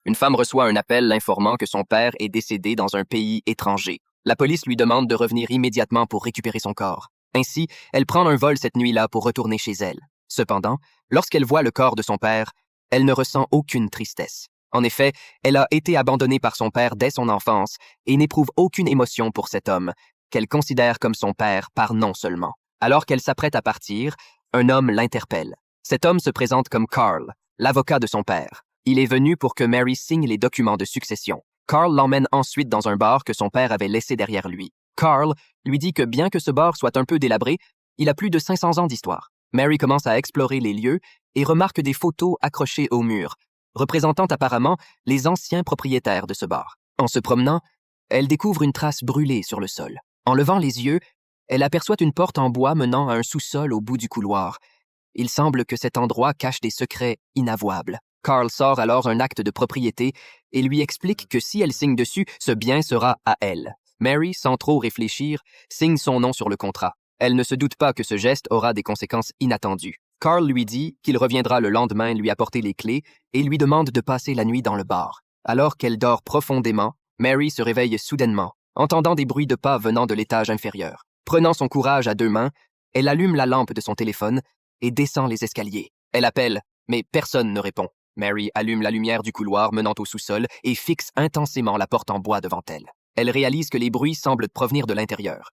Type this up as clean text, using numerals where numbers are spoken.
Une femme reçoit un appel l'informant que son père est décédé dans un pays étranger. La police lui demande de revenir immédiatement pour récupérer son corps. Ainsi, elle prend un vol cette nuit-là pour retourner chez elle. Cependant, lorsqu'elle voit le corps de son père, elle ne ressent aucune tristesse. En effet, elle a été abandonnée par son père dès son enfance et n'éprouve aucune émotion pour cet homme, qu'elle considère comme son père par nom seulement. Alors qu'elle s'apprête à partir, un homme l'interpelle. Cet homme se présente comme Carl, l'avocat de son père. Il est venu pour que Mary signe les documents de succession. Carl l'emmène ensuite dans un bar que son père avait laissé derrière lui. Carl lui dit que bien que ce bar soit un peu délabré, il a plus de 500 ans d'histoire. Mary commence à explorer les lieux et remarque des photos accrochées au mur, représentant apparemment les anciens propriétaires de ce bar. En se promenant, elle découvre une trace brûlée sur le sol. En levant les yeux, elle aperçoit une porte en bois menant à un sous-sol au bout du couloir. Il semble que cet endroit cache des secrets inavouables. Carl sort alors un acte de propriété et lui explique que si elle signe dessus, ce bien sera à elle. Mary, sans trop réfléchir, signe son nom sur le contrat. Elle ne se doute pas que ce geste aura des conséquences inattendues. Carl lui dit qu'il reviendra le lendemain lui apporter les clés et lui demande de passer la nuit dans le bar. Alors qu'elle dort profondément, Mary se réveille soudainement, entendant des bruits de pas venant de l'étage inférieur. Prenant son courage à deux mains, elle allume la lampe de son téléphone et descend les escaliers. Elle appelle, mais personne ne répond. Mary allume la lumière du couloir menant au sous-sol et fixe intensément la porte en bois devant elle. Elle réalise que les bruits semblent provenir de l'intérieur.